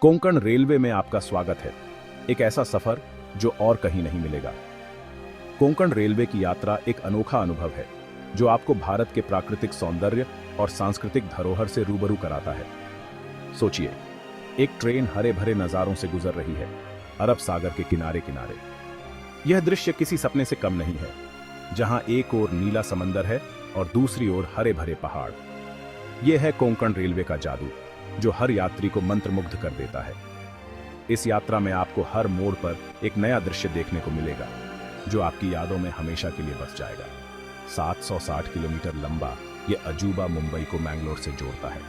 Konkan railway में आपका स्वागत है। एक ऐसा सफर जो और कहीं नहीं मिलेगा। कोंकण रेलवे की यात्रा एक अनोखा अनुभव है जो आपको भारत के प्राकृतिक सौंदर्य और सांस्कृतिक धरोहर से रूबरू कराता है। सोचिए, एक ट्रेन हरे भरे नजारों से गुजर रही है, अरब सागर के किनारे किनारे। यह दृश्य किसी सपने से कम नहीं है, जहां एक ओर नीला समंदर है और दूसरी ओर हरे भरे पहाड़। यह है कोंकण रेलवे का जादू, जो हर यात्री को मंत्रमुग्ध कर देता है। इस यात्रा में आपको हर मोड़ पर एक नया दृश्य देखने को मिलेगा, जो आपकी यादों में हमेशा के लिए बस जाएगा। 760 किलोमीटर लंबा यह अजूबा मुंबई को मैंगलोर से जोड़ता है।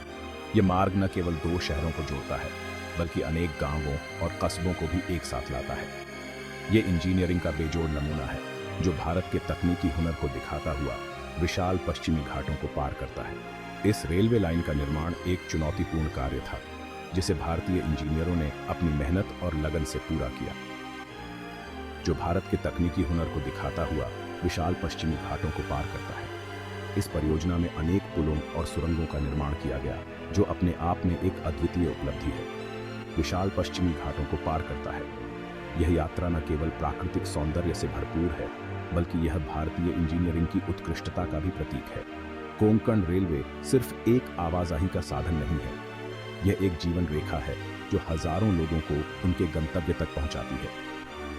यह मार्ग न केवल 2 शहरों को जोड़ता है, बल्कि अनेक गांवों और कस्बों को भी एक साथ लाता है। यह इंजीनियरिंग का बेजोड़ नमूना है, जो भारत के तकनीकी हुनर को दिखाता हुआ विशाल पश्चिमी घाटों को पार करता है। इस रेलवे लाइन का निर्माण एक चुनौतीपूर्ण कार्य था, जिसे भारतीय इंजीनियरों ने अपनी मेहनत और लगन से पूरा किया। जो भारत के तकनीकी हुनर को दिखाता हुआ विशाल पश्चिमी घाटों को पार करता है। इस परियोजना में अनेक पुलों और सुरंगों का निर्माण किया गया, जो अपने आप में एक अद्वितीय उपलब्धि है। विशाल पश्चिमी घाटों को पार करता है। यह यात्रा न केवल प्राकृतिक सौंदर्य से भरपूर है, बल्कि यह भारतीय इंजीनियरिंग की उत्कृष्टता का भी प्रतीक है। कोंकण रेलवे सिर्फ एक आवाजाही का साधन नहीं है, यह एक जीवन रेखा है जो हजारों लोगों को उनके गंतव्य तक पहुंचाती है।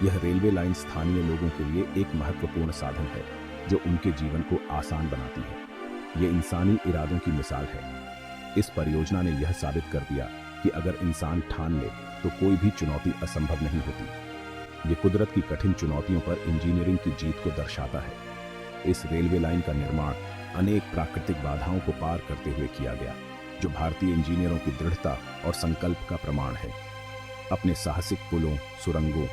यह रेलवे लाइन स्थानीय लोगों के लिए एक महत्वपूर्ण साधन है, जो उनके जीवन को आसान बनाती है। यह इंसानी इरादों की मिसाल है। इस परियोजना ने यह साबित कर दिया कि अगर इंसान ठान ले तो कोई भी चुनौती असंभव नहीं होती। ये कुदरत की कठिन चुनौतियों पर इंजीनियरिंग की जीत को दर्शाता है। इस रेलवे लाइन का निर्माण अनेक प्राकृतिक बाधाओं को पार करते हुए किया गया, जो भारतीय इंजीनियरों की दृढ़ता और संकल्प का प्रमाण है। अपने साहसिक पुलों, सुरंगों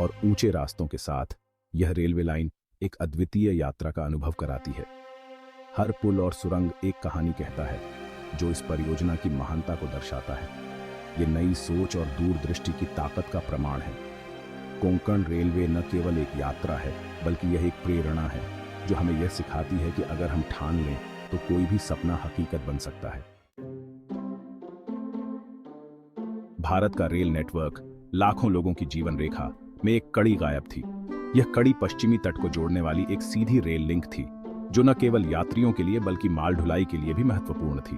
और ऊंचे रास्तों के साथ यह रेलवे लाइन एक अद्वितीय यात्रा का अनुभव कराती है। हर पुल और सुरंग एक कहानी कहता है, जो इस परियोजना की महानता को दर्शाता है। यह नई सोच और दूरदृष्टि की ताकत का प्रमाण है। कोंकण रेलवे न केवल एक यात्रा है, बल्कि यह एक प्रेरणा है, जो हमें यह सिखाती है कि अगर हम ठान लें तो कोई भी सपना हकीकत बन सकता है। भारत का रेल नेटवर्क लाखों लोगों की जीवन रेखा में एक कड़ी गायब थी। यह कड़ी पश्चिमी तट को जोड़ने वाली एक सीधी रेल लिंक थी, जो न केवल यात्रियों के लिए बल्कि माल ढुलाई के लिए भी महत्वपूर्ण थी।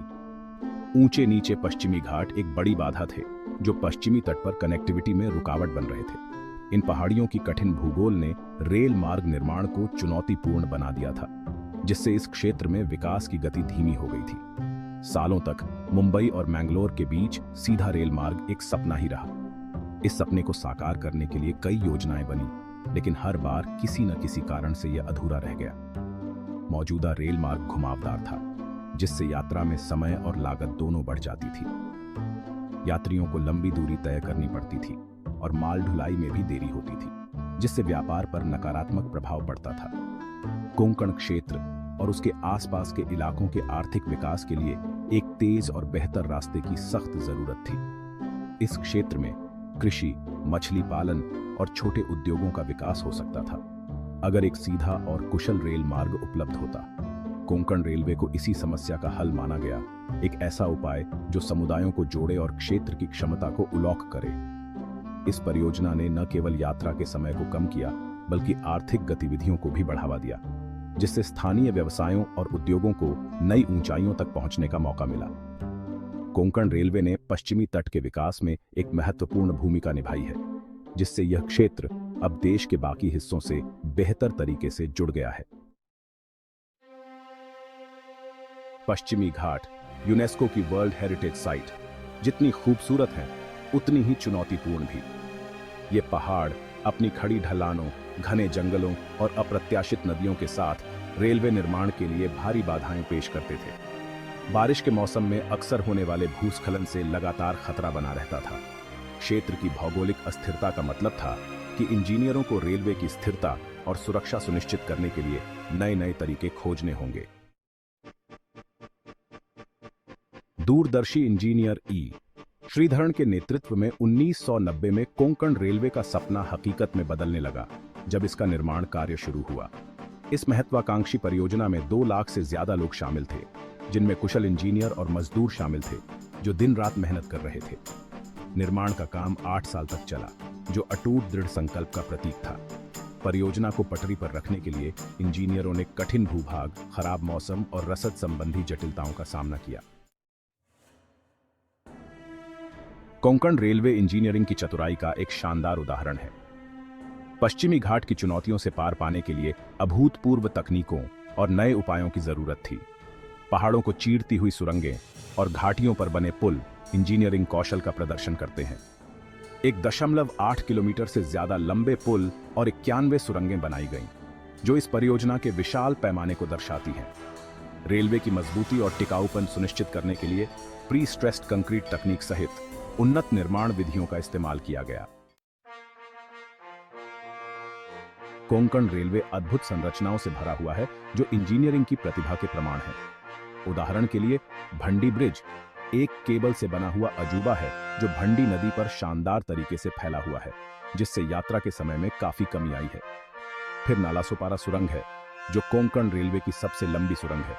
ऊंचे नीचे पश्चिमी घाट एक बड़ी बाधा थे, जो पश्चिमी तट पर कनेक्टिविटी में रुकावट बन रहे थे। इन पहाड़ियों की कठिन भूगोल ने रेल मार्ग निर्माण को चुनौतीपूर्ण बना दिया था, जिससे इस क्षेत्र में विकास की गति धीमी हो गई थी। सालों तक मुंबई और मैंगलोर के बीच सीधा रेल मार्ग एक सपना ही रहा। इस सपने को साकार करने के लिए कई योजनाएं बनी, लेकिन हर बार किसी न किसी कारण से यह अधूरा रह गया। मौजूदा रेल मार्ग घुमावदार था, जिससे यात्रा में समय और लागत दोनों बढ़ जाती थी। यात्रियों को लंबी दूरी तय करनी पड़ती थी और माल ढुलाई में भी देरी होती थी, जिससे व्यापार पर नकारात्मक प्रभाव पड़ता था। कोंकण क्षेत्र और उसके आसपास के इलाकों के आर्थिक विकास के लिए एक तेज और बेहतर रास्ते की सख्त जरूरत थी। इस क्षेत्र में कृषि, मछली पालन और छोटे उद्योगों का विकास हो सकता था, अगर एक सीधा और कुशल रेल मार्ग उपलब्ध होता। कोंकण रेलवे को इसी समस्या का हल माना गया, एक ऐसा उपाय जो समुदायों को जोड़े और क्षेत्र की क्षमता को उलॉक करे। इस परियोजना ने न केवल यात्रा के समय को कम किया, बल्कि आर्थिक गतिविधियों को भी बढ़ावा दिया, जिससे स्थानीय व्यवसायों और उद्योगों को नई ऊंचाइयों तक पहुंचने का मौका मिला। कोंकण रेलवे ने पश्चिमी तट के विकास में एक महत्वपूर्ण भूमिका निभाई है, जिससे यह क्षेत्र अब देश के बाकी हिस्सों से बेहतर तरीके से जुड़ गया है। पश्चिमी घाट यूनेस्को की वर्ल्ड हेरिटेज साइट जितनी खूबसूरत है, उतनी ही चुनौतीपूर्ण भी। ये पहाड़ अपनी खड़ी ढलानों, घने जंगलों और अप्रत्याशित नदियों के साथ रेलवे निर्माण के लिए भारी बाधाएं पेश करते थे। बारिश के मौसम में अक्सर होने वाले भूस्खलन से लगातार खतरा बना रहता था। क्षेत्र की भौगोलिक अस्थिरता का मतलब था कि इंजीनियरों को रेलवे की स्थिरता और सुरक्षा सुनिश्चित करने के लिए नए-नए तरीके खोजने होंगे। दूरदर्शी इंजीनियर ई श्रीधरन के नेतृत्व में 1990 में कोंकण रेलवे का सपना हकीकत में बदलने लगा, जब इसका निर्माण कार्य शुरू हुआ। इस महत्वाकांक्षी परियोजना में 2 लाख से ज्यादा लोग शामिल थे, जिनमें कुशल इंजीनियर और मजदूर शामिल थे, जो दिन रात मेहनत कर रहे थे। निर्माण का काम 8 साल तक चला, जो अटूट दृढ़ संकल्प का प्रतीक था। परियोजना को पटरी पर रखने के लिए इंजीनियरों ने कठिन भूभाग, खराब मौसम और रसद संबंधी जटिलताओं का सामना किया। कोंकण रेलवे इंजीनियरिंग की चतुराई का एक शानदार उदाहरण है। पश्चिमी घाट की चुनौतियों से पार पाने के लिए अभूतपूर्व तकनीकों और नए उपायों की जरूरत थी। पहाड़ों को चीरती हुई सुरंगें और घाटियों पर बने पुल इंजीनियरिंग कौशल का प्रदर्शन करते हैं। 1.8 किलोमीटर से ज्यादा लंबे पुल और 91 सुरंगें बनाई गईं, जो इस परियोजना के विशाल पैमाने को दर्शाती हैं। रेलवे की मजबूती और टिकाऊपन सुनिश्चित करने के लिए प्री स्ट्रेस्ड कंक्रीट तकनीक सहित उन्नत निर्माण विधियों का इस्तेमाल किया गया। कोंकण रेलवे अद्भुत संरचनाओं से भरा हुआ है, जो इंजीनियरिंग की प्रतिभा के प्रमाण है। उदाहरण के लिए भंडी ब्रिज एक केबल से बना हुआ अजूबा है, जो भंडी नदी पर शानदार तरीके से फैला हुआ है, जिससे यात्रा के समय में काफी कमी आई है। फिर नालासोपारा सुरंग है, जो कोंकण रेलवे की सबसे लंबी सुरंग है,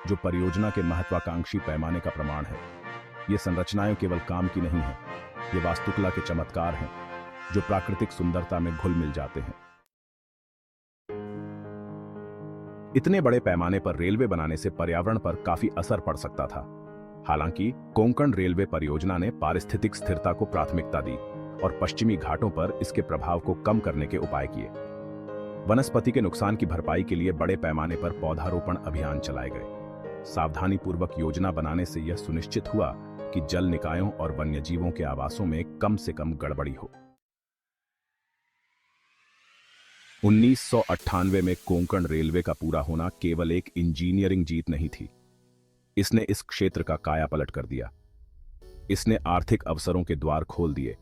जो परियोजना के महत्वाकांक्षी पैमाने का प्रमाण है। ये संरचनाएं केवल काम की नहीं हैं, ये वास्तुकला के चमत्कार हैं, जो प्राकृतिक सुंदरता में घुल मिल जाते हैं। इतने बड़े पैमाने पर रेलवे बनाने से पर्यावरण पर काफी असर पड़ सकता था। हालांकि कोंकण रेलवे परियोजना ने पारिस्थितिक स्थिरता को प्राथमिकता दी और पश्चिमी घाटों पर इसके प्रभाव को कम करने के उपाय किए। वनस्पति के नुकसान की भरपाई के लिए बड़े पैमाने पर पौधारोपण अभियान चलाए गए। सावधानीपूर्वक योजना बनाने से यह सुनिश्चित हुआ कि जल निकायों और वन्यजीवों के आवासों में कम से कम गड़बड़ी हो। 1998 में कोंकण रेलवे का पूरा होना केवल एक इंजीनियरिंग जीत नहीं थी, इसने इस क्षेत्र का कायापलट कर दिया। इसने आर्थिक अवसरों के द्वार खोल दिए,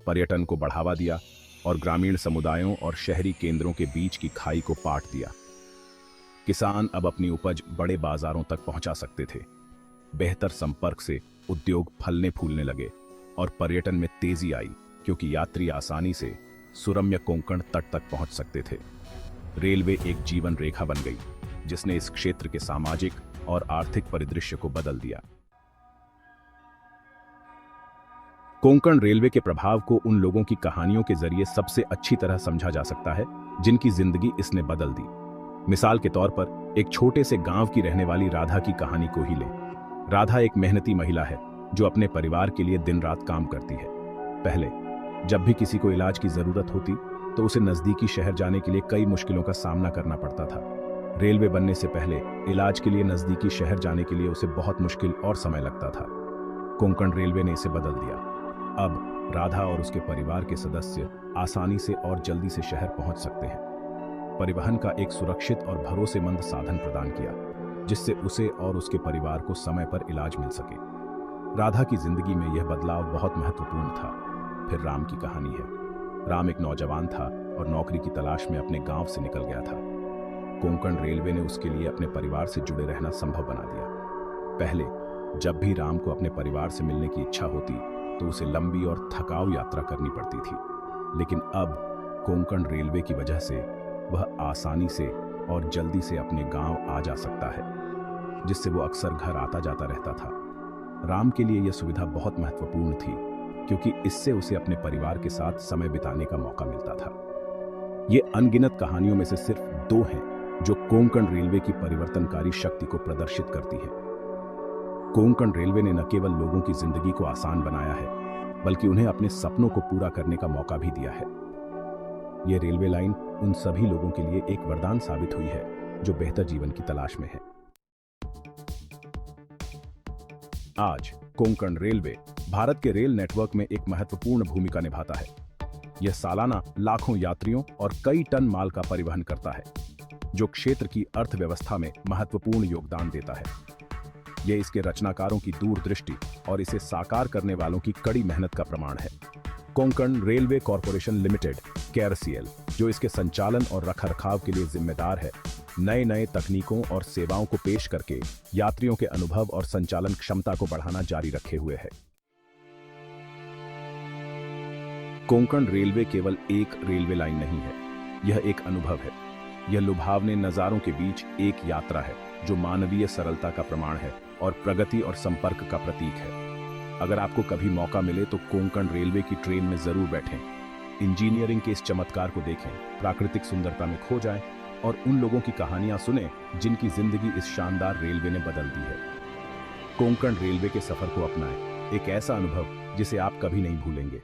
पर्यटन को बढ़ावा दिया और ग्रामीण समुदायों और शहरी केंद्रों के बीच की खाई को पाट दिया। किसान अब अपनी उपज बड़े बाजारों तक पहुंचा सकते थे। बेहतर संपर्क से उद्योग फलने फूलने लगे और पर्यटन में तेजी आई, क्योंकि यात्री आसानी से सुरम्य कोंकण तट तक पहुंच सकते थे। रेलवे एक जीवन रेखा बन गई, जिसने इस क्षेत्र के सामाजिक और आर्थिक परिदृश्य को बदल दिया। कोंकण रेलवे के प्रभाव को उन लोगों की कहानियों के जरिए सबसे अच्छी तरह समझा जा सकता है, जिनकी जिंदगी इसने बदल दी। मिसाल के तौर पर एक छोटे से गांव की रहने वाली राधा की कहानी को ही लें। राधा एक मेहनती महिला है, जो अपने परिवार के लिए दिन रात काम करती है। पहले जब भी किसी को इलाज की जरूरत होती, तो उसे नजदीकी शहर जाने के लिए कई मुश्किलों का सामना करना पड़ता था। रेलवे बनने से पहले इलाज के लिए नजदीकी शहर जाने के लिए उसे बहुत मुश्किल और समय लगता था। कोंकण रेलवे ने इसे बदल दिया। अब राधा और उसके परिवार के सदस्य आसानी से और जल्दी से शहर पहुंच सकते हैं। परिवहन का एक सुरक्षित और भरोसेमंद साधन प्रदान किया, जिससे उसे और उसके परिवार को समय पर इलाज मिल सके। राधा की जिंदगी में यह बदलाव बहुत महत्वपूर्ण था। फिर राम की कहानी है। राम एक नौजवान था और नौकरी की तलाश में अपने गांव से निकल गया था। कोंकण रेलवे ने उसके लिए अपने परिवार से जुड़े रहना संभव बना दिया। पहले जब भी राम को अपने परिवार से मिलने की इच्छा होती, तो उसे लंबी और थकाऊ यात्रा करनी पड़ती थी। लेकिन अब कोंकण रेलवे की वजह से वह आसानी से और जल्दी से अपने गांव आ जा सकता है, जिससे वो अक्सर घर आता जाता रहता था। राम के लिए यह सुविधा बहुत महत्वपूर्ण थी, क्योंकि इससे उसे अपने परिवार के साथ समय बिताने का मौका मिलता था। ये अनगिनत कहानियों में से सिर्फ 2 हैं जो कोंकण रेलवे की परिवर्तनकारी शक्ति को प्रदर्शित करती हैं। कोंकण रेलवे ने न केवल लोगों की जिंदगी को आसान बनाया है, बल्कि उन्हें अपने सपनों को पूरा करने का मौका भी दिया है। ये रेलवे लाइन उन सभी लोगों के लिए एक वरदान साबित हुई है, जो बेहतर जीवन की तलाश में है। आज कोंकण रेलवे भारत के रेल नेटवर्क में एक महत्वपूर्ण भूमिका निभाता है। यह सालाना लाखों यात्रियों और कई टन माल का परिवहन करता है, जो क्षेत्र की अर्थव्यवस्था में महत्वपूर्ण योगदान देता है। यह इसके रचनाकारों की दूरदृष्टि और इसे साकार करने वालों की कड़ी मेहनत का प्रमाण है। Konkan railway corporation limited KRCL, जो इसके संचालन और रखरखाव के लिए जिम्मेदार है, नए नए तकनीकों और सेवाओं को पेश करके यात्रियों के अनुभव और संचालन क्षमता को बढ़ाना जारी रखे हुए है। कोंकण रेलवे केवल एक रेलवे लाइन नहीं है, यह एक अनुभव है। यह लुभावने नजारों के बीच एक यात्रा है, जो मानवीय सरलता का प्रमाण है और प्रगति और संपर्क का प्रतीक है। अगर आपको कभी मौका मिले तो कोंकण रेलवे की ट्रेन में जरूर बैठें। इंजीनियरिंग के इस चमत्कार को देखें, प्राकृतिक सुंदरता में खो जाएं और उन लोगों की कहानियां सुनें जिनकी जिंदगी इस शानदार रेलवे ने बदल दी है। कोंकण रेलवे के सफर को अपनाएं, एक ऐसा अनुभव जिसे आप कभी नहीं भूलेंगे।